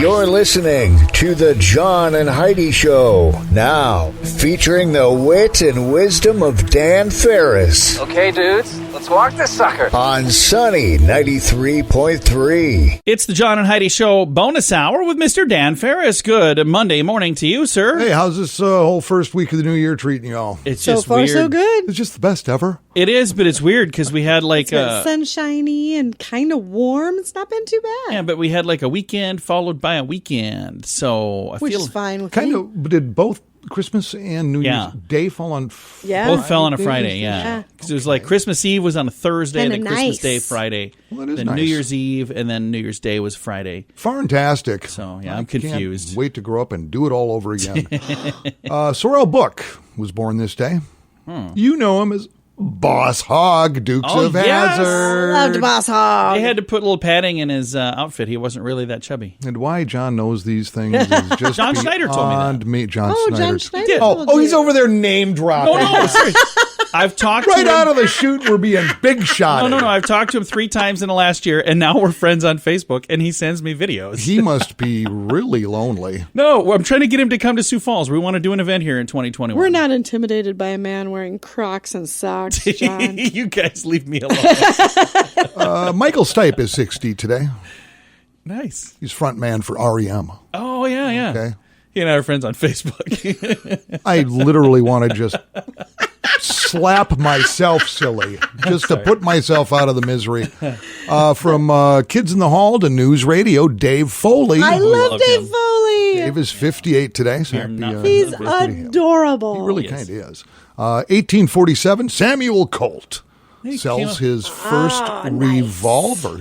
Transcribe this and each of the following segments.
You're listening to the John and Heidi Show, now featuring the wit and wisdom of Dan Farris. Okay, dudes, let's walk this sucker. On Sunny 93.3. It's the John and Heidi Show bonus hour with Mr. Dan Farris. Good Monday morning to you, sir. Hey, how's this whole first week of the new year treating y'all? It's so just far, weird. so good. It's just the best ever. It is, but it's weird because we had like It's sunshiny and kind of warm. It's not been too bad. yeah, but we had like a weekend followed by a weekend. So I Which feel is fine with Kind me. of, did both Christmas and New Yeah. Year's Day fall on Yeah. both fell on a Friday. Yeah. Yeah, because it was like Christmas Eve was on a Thursday, and then Kinda Christmas nice. Day Friday. Well, that is then nice. New Year's Eve, and then New Year's Day was Friday. Fantastic. So yeah, I'm I can't confused. wait to grow up and do it all over again. Sorrel Book was born this day. You know him as Boss Hogg, Dukes Oh, of yes. Hazzard. Loved Boss Hogg. They had to put a little padding in his outfit. He wasn't really that chubby. And why John knows these things is just John Schneider told me that. beyond me. John Oh, Schneider. John Schneider. did. told Oh, you. he's over there name dropping. No, I've talked Right to him. out of the chute, we're being big shot. No. I've talked to him 3 times in the last year, and now we're friends on Facebook, and he sends me videos. He must be really lonely. No, I'm trying to get him to come to Sioux Falls. We want to do an event here in 2021. We're not intimidated by a man wearing Crocs and socks, John. You guys leave me alone. Michael Stipe is 60 today. Nice. He's front man for REM. Oh, yeah. Okay. He and I are friends on Facebook. I literally want to just slap myself silly just to put myself out of the misery. From Kids in the Hall to News Radio, Dave Foley. I love Dave him. Foley. Dave is 58 today. So happy, He's birthday to him. adorable. He really Yes. kind of is. 1847, Samuel Colt Hey, sells cute. his first revolver,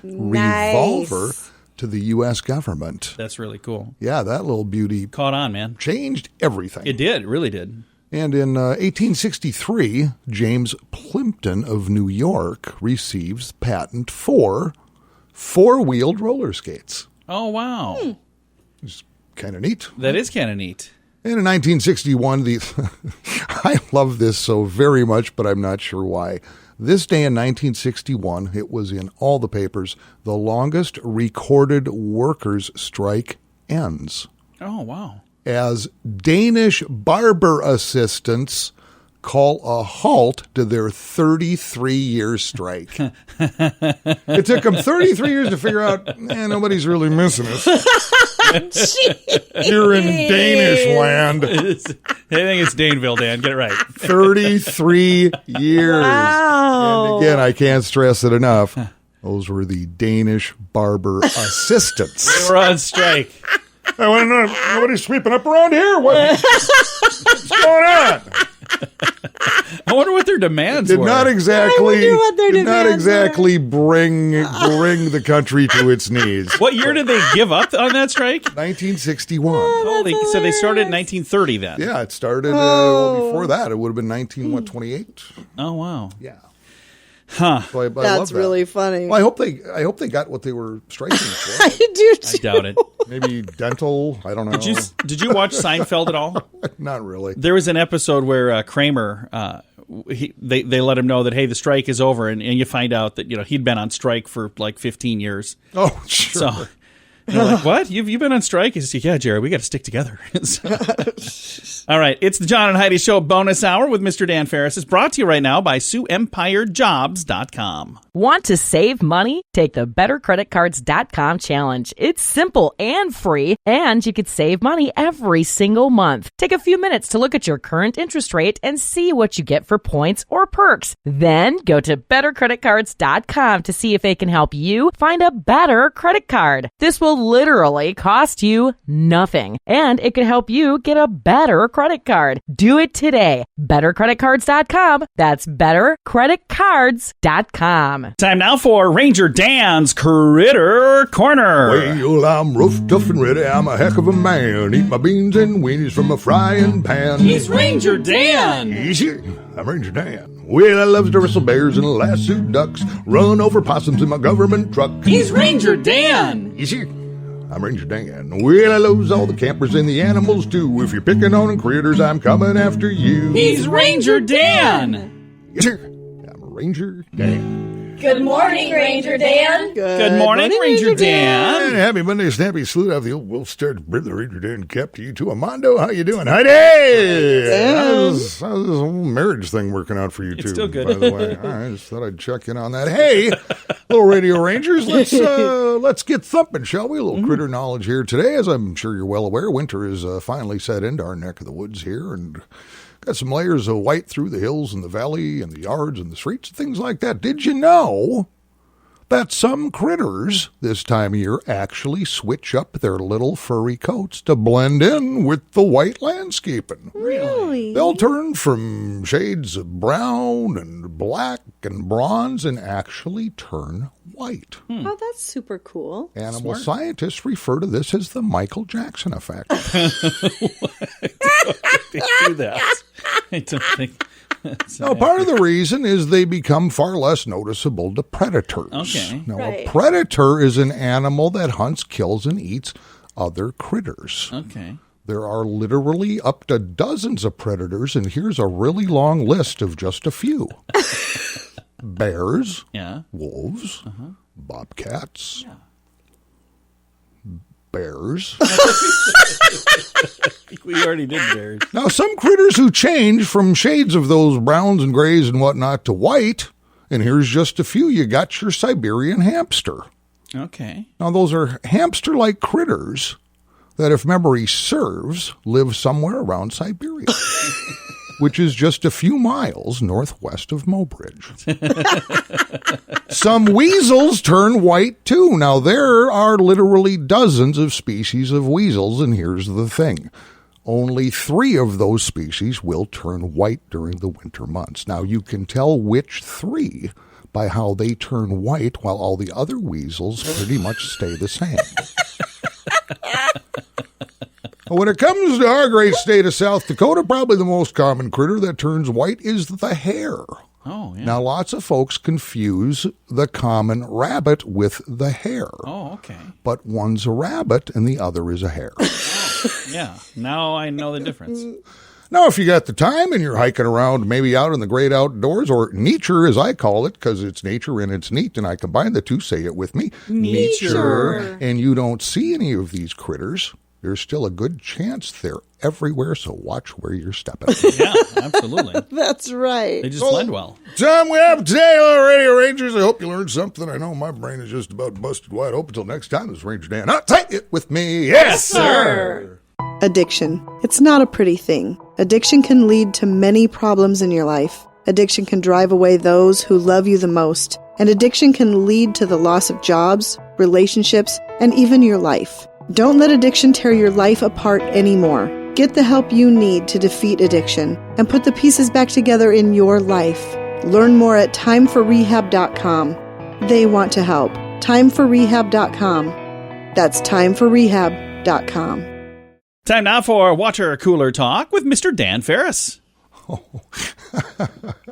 revolver to the U.S. government. That's really cool. Yeah, that little beauty Caught on, man. changed everything. It did. It really did. And in 1863, James Plimpton of New York receives patent for four-wheeled roller skates. Oh, wow. It's kind of neat. That is kind of neat. And in 1961, I love this so very much, but I'm not sure why. This day in 1961, it was in all the papers, the longest recorded workers' strike ends, Oh, wow. as Danish barber assistants call a halt to their 33-year strike. It took them 33 years to figure out, nobody's really missing us. You're in Danish land. I think it's Daneville, Dan. Get it right. 33 years. Wow. And again, I can't stress it enough. Those were the Danish barber assistants. We're on strike. I want to know, nobody's sweeping up around here. What's going on? I wonder what their demands Did were. not exactly, I wonder what their did not demands exactly bring the country to its knees. What year did they give up on that strike? 1961. So they started in 1930 then. Yeah, it started before that. It would have been 28? Oh, wow. Yeah. Huh. So I love That's that. really funny. Well, I hope they got what they were striking for. I do too. I doubt it. Maybe dental. I don't know. Did you watch Seinfeld at all? Not really. There was an episode where Kramer, they let him know that, hey, the strike is over, and you find out that he'd been on strike for like 15 years. Oh, sure. So they're like, what? You've been on strike? He says, yeah, Jerry, we got to stick together. All right, it's the John and Heidi Show bonus hour with Mr. Dan Farris. It's brought to you right now by SiouxEmpireJobs.com. Want to save money? Take the BetterCreditCards.com challenge. It's simple and free, and you could save money every single month. Take a few minutes to look at your current interest rate and see what you get for points or perks. Then go to BetterCreditCards.com to see if they can help you find a better credit card. This will literally cost you nothing, and it could help you get a better credit card. Do it today. BetterCreditCards.com. That's BetterCreditCards.com. Time now for Ranger Dan's Critter Corner. Well, I'm rough, tough, and ready. I'm a heck of a man. Eat my beans and weenies from a frying pan. He's Ranger Dan. Easy. I'm Ranger Dan. Well, I loves to wrestle bears and lasso ducks. Run over possums in my government truck. He's Ranger Dan. Easy. I'm Ranger Dan. Well, I loves all the campers and the animals too. If you're picking on critters, I'm coming after you. He's Ranger Dan. Yes, sir. I'm Ranger Dan. Good morning, Ranger Dan. Good morning, Ranger Dan. And happy Monday, snappy salute out of the old Wolf Star Brother Ranger Dan cap to you too, Armando. How you doing, Heidi? How's this whole marriage thing working out for you It's too? still good. By the way, all right, just thought I'd check in on that. Hey, little Radio Rangers, let's get thumping, shall we? A little critter knowledge here today, as I'm sure you're well aware. Winter is finally set into our neck of the woods here, and got some layers of white through the hills and the valley and the yards and the streets and things like that. Did you know that some critters this time of year actually switch up their little furry coats to blend in with the white landscaping? Really? They'll turn from shades of brown and black and bronze and actually turn white. Oh, that's super cool. Animal scientists refer to this as the Michael Jackson effect. They do that. I don't think. Now, part of the reason is they become far less noticeable to predators. Okay. Now, Right. a predator is an animal that hunts, kills, and eats other critters. Okay. There are literally up to dozens of predators, and here's a really long list of just a few. Bears, Yeah. wolves, bobcats, bears. We already did bears. Now, some critters who change from shades of those browns and grays and whatnot to white, and here's just a few. You got your Siberian hamster. Okay. Now, those are hamster-like critters that, if memory serves, live somewhere around Siberia, which is just a few miles northwest of Mobridge. Some weasels turn white, too. Now, there are literally dozens of species of weasels, and here's the thing. Only 3 of those species will turn white during the winter months. Now, you can tell which 3 by how they turn white, while all the other weasels pretty much stay the same. When it comes to our great state of South Dakota, probably the most common critter that turns white is the hare. Oh, yeah. Now, lots of folks confuse the common rabbit with the hare. Oh, okay. But one's a rabbit and the other is a hare. Yeah. Now I know the difference. Now, if you got the time and you're hiking around, maybe out in the great outdoors, or nature as I call it, because it's nature and it's neat, and I combine the two, say it with me. Nature. And you don't see any of these critters, there's still a good chance they're everywhere, so watch where you're stepping. Yeah, absolutely. That's right. They just blend well. Time we have today on Radio Rangers. I hope you learned something. I know my brain is just about busted wide open. Until next time, this is Ranger Dan. Now, take it with me. Yes, sir. Addiction. It's not a pretty thing. Addiction can lead to many problems in your life. Addiction can drive away those who love you the most. And addiction can lead to the loss of jobs, relationships, and even your life. Don't let addiction tear your life apart anymore. Get the help you need to defeat addiction and put the pieces back together in your life. Learn more at timeforrehab.com. They want to help. Timeforrehab.com. That's timeforrehab.com. Time now for Water Cooler Talk with Mr. Dan Farris.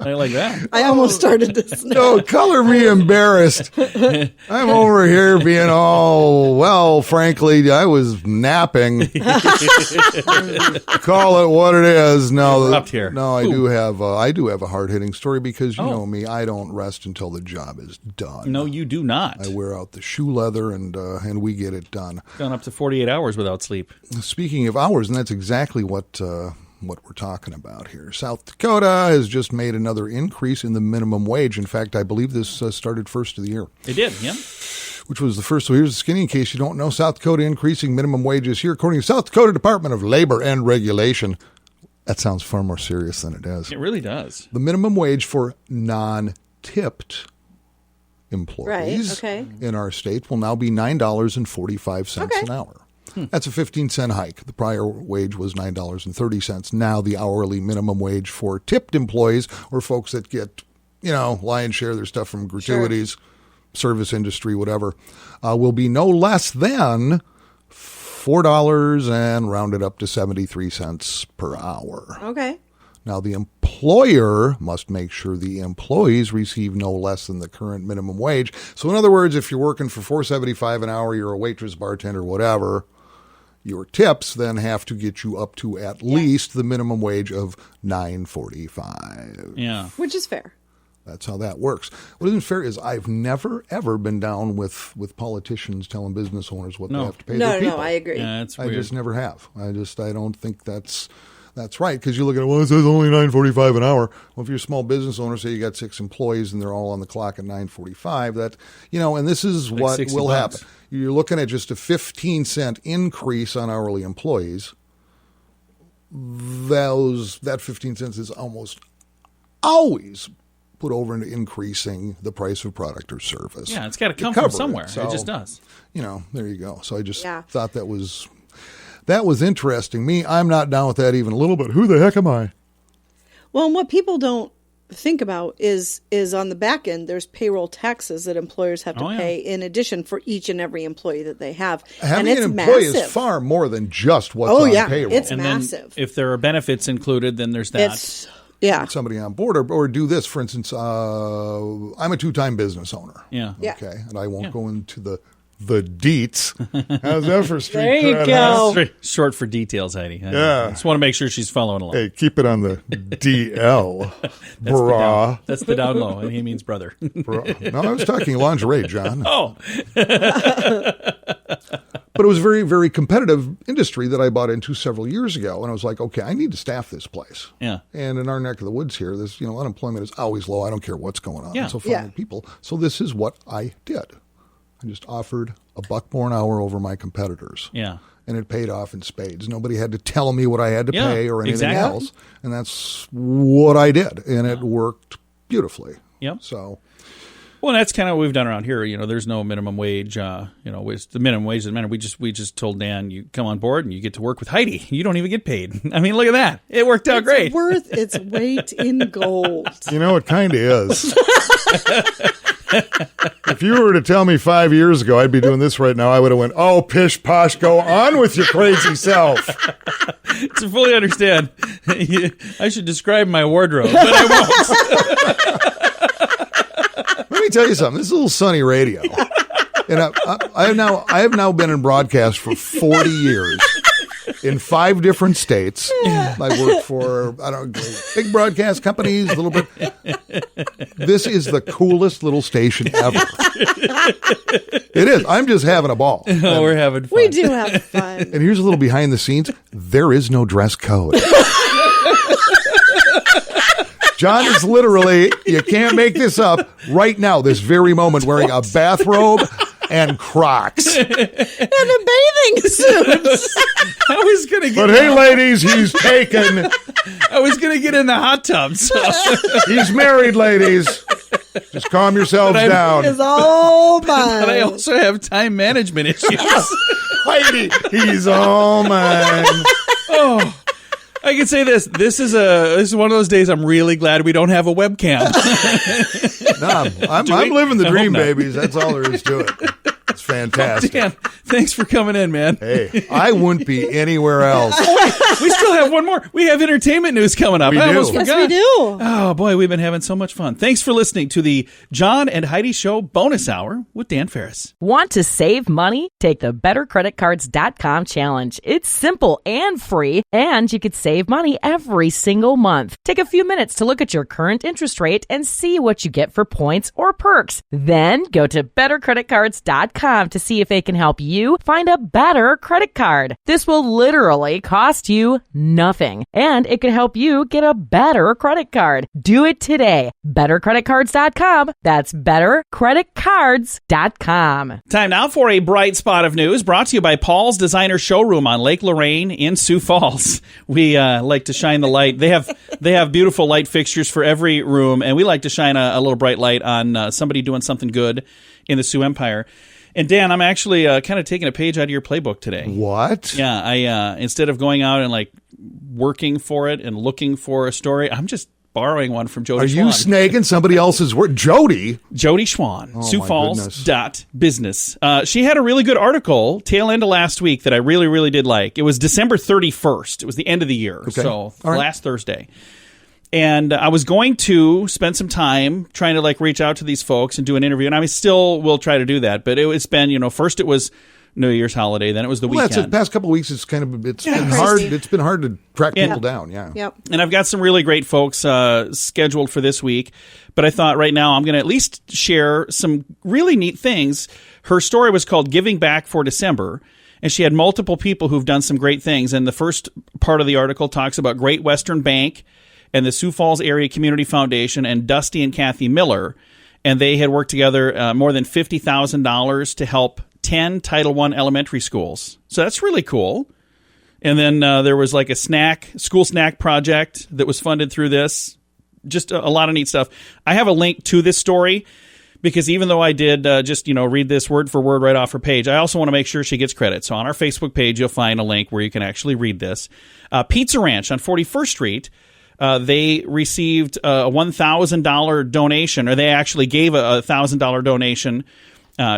I like that. I almost started this now. No, color me embarrassed. I'm over here being all, well, frankly, I was napping. Call it what it is. No, Up here. No, I do have a hard-hitting story because you know me, I don't rest until the job is done. No, you do not. I wear out the shoe leather and we get it done. Gone up to 48 hours without sleep. Speaking of hours, and that's exactly what we're talking about here. South Dakota has just made another increase in the minimum wage. In fact, I believe this started first of the year. It did, yeah. Which was the first. So here's the skinny in case you don't know. South Dakota increasing minimum wages here, according to South Dakota Department of Labor and Regulation. That sounds far more serious than it is. It really does. The minimum wage for non-tipped employees in our state will now be $9.45 an hour. That's a 15-cent hike. The prior wage was $9.30. Now the hourly minimum wage for tipped employees, or folks that get, lion's share of their stuff from gratuities, service industry, whatever, will be no less than $4 and rounded up to 73 cents per hour. Okay. Now, the employer must make sure the employees receive no less than the current minimum wage. So, in other words, if you're working for $4.75 an hour, you're a waitress, bartender, whatever, your tips then have to get you up to at least the minimum wage of $9.45. Yeah. Which is fair. That's how that works. What isn't fair is I've never, ever been down with politicians telling business owners what they have to pay their people. No, I agree. Yeah, it's weird. I just never have. I don't think that's right, because you look at it, well, it says only $9.45 an hour. Well, if you're a small business owner, say you got 6 employees and they're all on the clock at $9.45, that, and this is what will happen. You're looking at just a 15-cent increase on hourly employees. That 15 cents is almost always put over into increasing the price of product or service. Yeah, it's got to come from somewhere. It just does. There you go. So I just thought that was interesting. I'm not down with that even a little bit. Who the heck am I? Well, and what people don't think about is on the back end, there's payroll taxes that employers have to pay in addition for each and every employee that they have. Having an employee is far more than just what's on payroll. It's and massive. Then if there are benefits included, then there's that. Somebody on board or do this. For instance, I'm a 2-time business owner. Yeah. Okay. And I won't go into the deets. How's that for street There you cred, go. huh? Short for details, Heidi. Yeah. I just want to make sure she's following along. Hey, keep it on the DL, brah. That's the down low, and he means brother. No, I was talking lingerie, John. Oh. But it was a very, very competitive industry that I bought into several years ago. And I was like, okay, I need to staff this place. Yeah. And in our neck of the woods here, this, unemployment is always low. I don't care what's going on. Yeah. So finding people. So this is what I did. I just offered $1 more an hour over my competitors. Yeah. And it paid off in spades. Nobody had to tell me what I had to pay or anything else. And that's what I did. And it worked beautifully. Yep. So. Well, that's kind of what we've done around here. There's no minimum wage. The minimum wage doesn't matter. We just told Dan, you come on board and you get to work with Heidi. You don't even get paid. I mean, look at that. It worked out great. It's worth its weight in gold. It kind of is. If you were to tell me 5 years ago I'd be doing this right now, I would have went, oh, pish posh, go on with your crazy self. To fully understand, I should describe my wardrobe, but I won't. Let me tell you something. This is a little sunny radio. And I have now been in broadcast for 40 years in 5 different states. I worked for, big broadcast companies, a little bit. This is the coolest little station ever. It is. I'm just having a ball. Oh, we're having fun. We do have fun. And here's a little behind the scenes. There is no dress code. John is literally, you can't make this up, right now, this very moment, wearing a bathrobe and Crocs. And a bathing suit. I was going to get... But hey, ladies, he's taken. I was going to get in the hot tub. So. He's married, ladies. Just calm yourselves down. It's all mine. But I also have time management issues. Heidi, he's all mine. Oh. I can say this. This is one of those days I'm really glad we don't have a webcam. No, I'm living the dream, babies. That's all there is to it. It's fantastic. Dan, thanks for coming in, man. Hey, I wouldn't be anywhere else. We still have one more. We have entertainment news coming up. We I do. almost forgot. Yes, we do. Oh, boy, we've been having so much fun. Thanks for listening to the John and Heidi Show bonus hour with Dan Farris. Want to save money? Take the bettercreditcards.com challenge. It's simple and free, and you could save money every single month. Take a few minutes to look at your current interest rate and see what you get for points or perks. Then go to bettercreditcards.com to see if they can help you find a better credit card. This will literally cost you nothing, and it could help you get a better credit card. Do it today. bettercreditcards.com. That's bettercreditcards.com. Time now for a bright spot of news brought to you by Paul's Designer Showroom on Lake Lorraine in Sioux Falls. We like to shine the light. They have beautiful light fixtures for every room, and we like to shine a little bright light on somebody doing something good in the Sioux Empire. And Dan, I'm actually kind of taking a page out of your playbook today. What? Yeah, I instead of going out and working for it and looking for a story, I'm just borrowing one from Jody Schwan. Are you snagging somebody else's work? Jody Schwan, Sioux Falls goodness. .business. She had a really good article tail end of last week that I really, really did like. It was December 31st. It was the end of the year, so last Thursday. And I was going to spend some time trying to reach out to these folks and do an interview, and I still will try to do that. But it's been, first it was New Year's holiday. Then it was the Well, weekend. that's it. Past couple of weeks, it's been crazy. hard. It's been hard to track people down. Yeah. Yep. And I've got some really great folks scheduled for this week. But I thought right now I'm going to at least share some really neat things. Her story was called Giving Back for December. And she had multiple people who've done some great things. And the first part of the article talks about Great Western Bank and the Sioux Falls Area Community Foundation and Dusty and Kathy Miller. And they had worked together more than $50,000 to help 10 Title I elementary schools. So that's really cool. And then there was like a school snack project that was funded through this. Just a lot of neat stuff. I have a link to this story because even though I did read this word for word right off her page, I also want to make sure she gets credit. So on our Facebook page, you'll find a link where you can actually read this. Pizza Ranch on 41st Street. They received a $1,000 donation, or they actually gave a $1,000 donation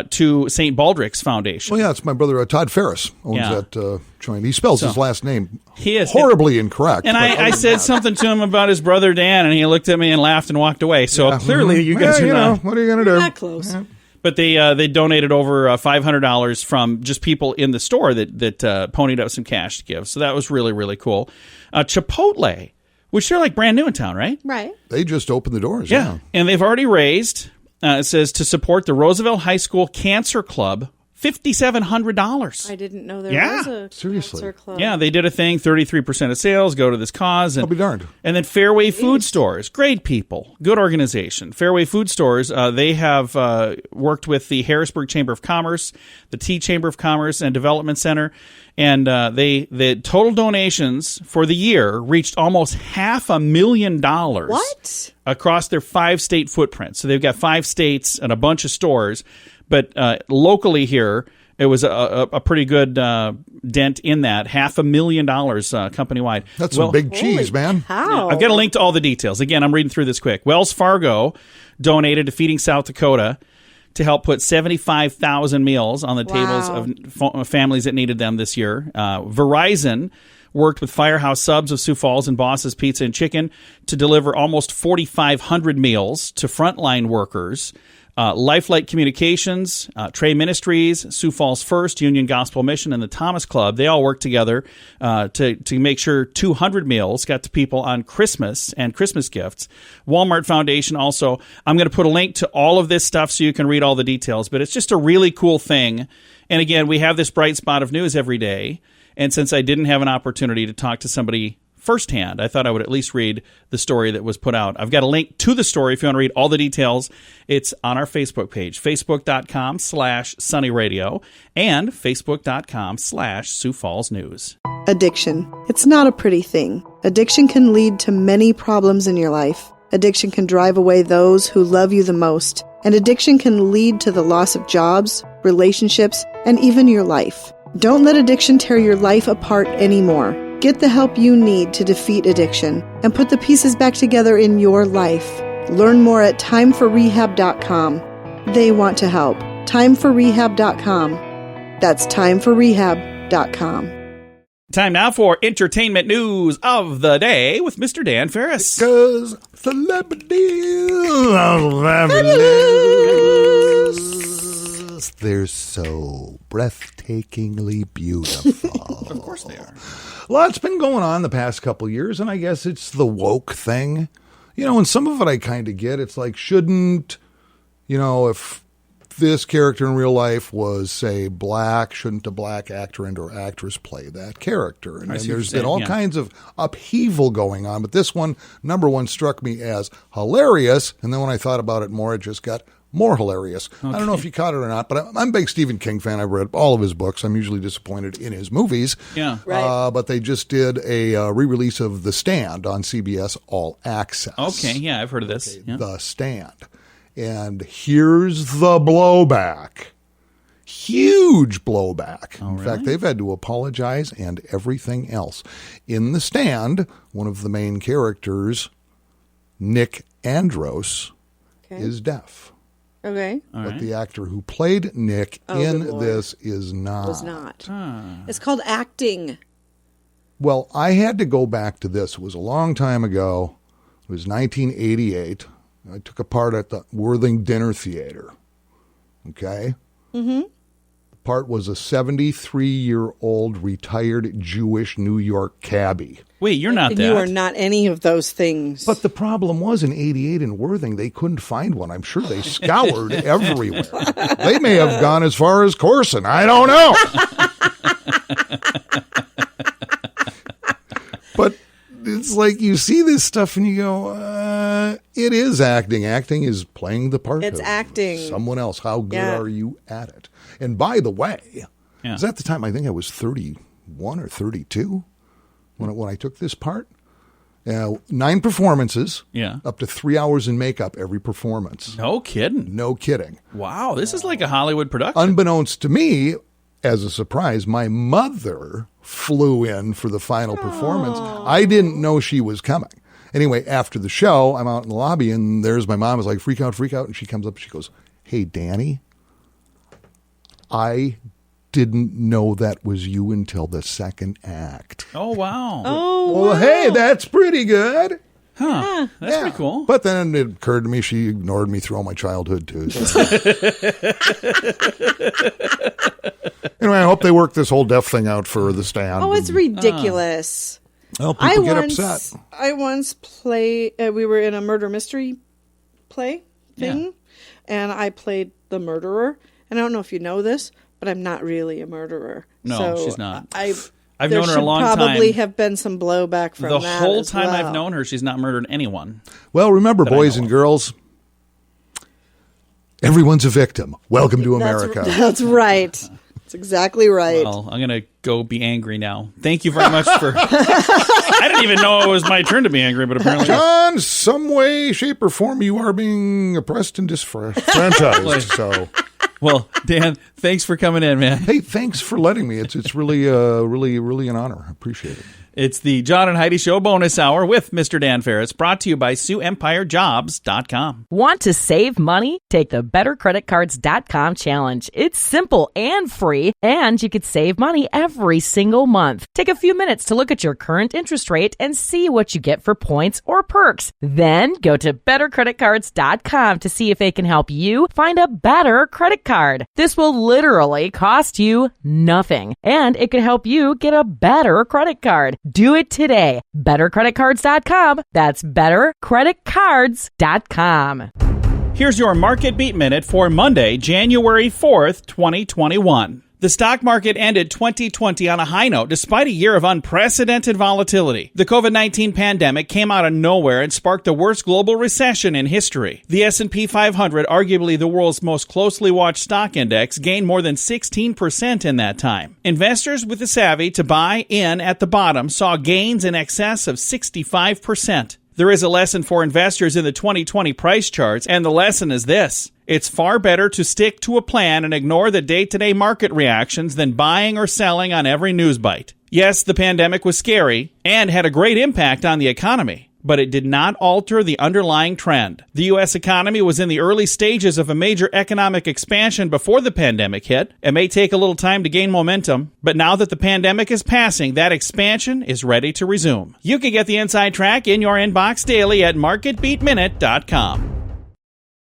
to St. Baldrick's Foundation. Well, yeah, it's my brother Todd Farris owns that joint. He spells his last name horribly incorrect. And I said something to him about his brother Dan, and he looked at me and laughed and walked away. So clearly you guys are not. What are you going to do? Not close. Yeah. But they donated over $500 from just people in the store that ponied up some cash to give. So that was really, really cool. Chipotle, which they're like brand new in town, right? Right. They just opened the doors. Yeah. And they've already raised, it says, to support the Roosevelt High School Cancer Club, $5,700. I didn't know there was a cancer club. Yeah, they did a thing, 33% of sales go to this cause. And, I'll be darned. And then Fairway Food Stores, great people, good organization. Fairway Food Stores, they have worked with the Harrisburg Chamber of Commerce, the T Chamber of Commerce and Development Center, and the total donations for the year reached almost $500,000. What? Across their 5-state footprint. So they've got 5 states and a bunch of stores. But locally here, it was a pretty good dent in that. $500,000 company-wide. That's some big cheese, man. How? I've got a link to all the details. Again, I'm reading through this quick. Wells Fargo donated to Feeding South Dakota to help put 75,000 meals on the tables of families that needed them this year. Verizon worked with Firehouse Subs of Sioux Falls and Boss's Pizza and Chicken to deliver almost 4,500 meals to frontline workers. Lifelight Communications, Trey Ministries, Sioux Falls First, Union Gospel Mission, and the Thomas Club, they all worked together to make sure 200 meals got to people on Christmas and Christmas gifts. Walmart Foundation also. I'm going to put a link to all of this stuff so you can read all the details, but it's just a really cool thing. And again, we have this bright spot of news every day, and since I didn't have an opportunity to talk to somebody firsthand, I thought I would at least read the story that was put out. I've got a link to the story if you want to read all the details. It's on our Facebook page, facebook.com/sunnyradio and facebook.com/Sioux Falls News. Addiction. It's not a pretty thing. Addiction can lead to many problems in your life. Addiction can drive away those who love you the most. And addiction can lead to the loss of jobs, relationships, and even your life. Don't let addiction tear your life apart anymore. Get the help you need to defeat addiction and put the pieces back together in your life. Learn more at timeforrehab.com. They want to help. Timeforrehab.com. That's timeforrehab.com. Time now for entertainment news of the day with Mr. Dan Farris. Because celebrities, they're so breathtakingly beautiful. Of course they are. A lot's been going on the past couple years, and I guess it's the woke thing. You know, and some of it I kind of get. It's like, shouldn't, if this character in real life was, say, black, shouldn't a black actor and or actress play that character? And there's been all kinds of upheaval going on. But this one, number one, struck me as hilarious. And then when I thought about it more, it just got more hilarious. Okay. I don't know if you caught it or not, but I'm a big Stephen King fan. I've read all of his books. I'm usually disappointed in his movies. Yeah. Right. But they just did a re-release of The Stand on CBS All Access. Okay, yeah, I've heard of this. Yeah. The Stand. And here's the blowback. Huge blowback. Oh, in really? fact, they've had to apologize and everything else. In The Stand, one of the main characters, Nick Andros, is deaf. Okay. But the actor who played Nick in this is not. Was not. It's called acting. Well, I had to go back to this. It was a long time ago. It was 1988. I took a part at the Worthing Dinner Theater. Okay? Mm-hmm. The part was a 73-year-old retired Jewish New York cabbie. Wait, you're not And that. you are not any of those things. But the problem was in 88 in Worthing, they couldn't find one. I'm sure they scoured everywhere. They may have gone as far as Corson. I don't know. But it's like you see this stuff and you go, it is acting. Acting is playing the part It's of acting. someone else. How good Yeah. are you at it? And by the way, was at the time I think I was 31 or 32 when I took this part. 9 performances, up to 3 hours in makeup every performance. No kidding. No kidding. Wow, this is like a Hollywood production. Unbeknownst to me, as a surprise, my mother flew in for the final performance. I didn't know she was coming. Anyway, after the show, I'm out in the lobby, and there's my mom. Is like, freak out. And she comes up and she goes, "Hey, Danny, I didn't know that was you until the second act." Oh, wow. Well, hey, that's pretty good. Huh. That's pretty cool. But then it occurred to me she ignored me through all my childhood, too. So. Anyway, I hope they work this whole deaf thing out for the stand. Oh, it's ridiculous. Well, people get upset. I once played, we were in a murder mystery play thing, and I played the murderer. And I don't know if you know this, but I'm not really a murderer. No, so she's not. I've known her a long time. There should probably have been some blowback from The that whole as time well. I've known her, she's not murdered anyone. Well, remember, boys and girls, everyone's a victim. Welcome to America. That's right. That's exactly right. Well, I'm going to go be angry now. Thank you very much for... I didn't even know it was my turn to be angry, but apparently... John, some way, shape, or form, you are being oppressed and disfranchised. So, well, Dan, thanks for coming in, man. hey, thanks for letting me. It's really, really an honor. I appreciate it. It's the John and Heidi Show bonus hour with Mr. Dan Farris, brought to you by SiouxEmpireJobs.com. Want to save money? Take the BetterCreditCards.com challenge. It's simple and free, and you could save money every single month. Take a few minutes to look at your current interest rate and see what you get for points or perks. Then go to BetterCreditCards.com to see if they can help you find a better credit card. This will literally cost you nothing, and it could help you get a better credit card. Do it today. BetterCreditCards.com. That's BetterCreditCards.com. Here's your Market Beat Minute for Monday, January 4th, 2021. The stock market ended 2020 on a high note despite a year of unprecedented volatility. The COVID-19 pandemic came out of nowhere and sparked the worst global recession in history. The S&P 500, arguably the world's most closely watched stock index, gained more than 16% in that time. Investors with the savvy to buy in at the bottom saw gains in excess of 65%. There is a lesson for investors in the 2020 price charts, and the lesson is this. It's far better to stick to a plan and ignore the day-to-day market reactions than buying or selling on every news bite. Yes, the pandemic was scary and had a great impact on the economy, but it did not alter the underlying trend. The U.S. economy was in the early stages of a major economic expansion before the pandemic hit. It may take a little time to gain momentum, but now that the pandemic is passing, that expansion is ready to resume. You can get the inside track in your inbox daily at MarketBeatMinute.com.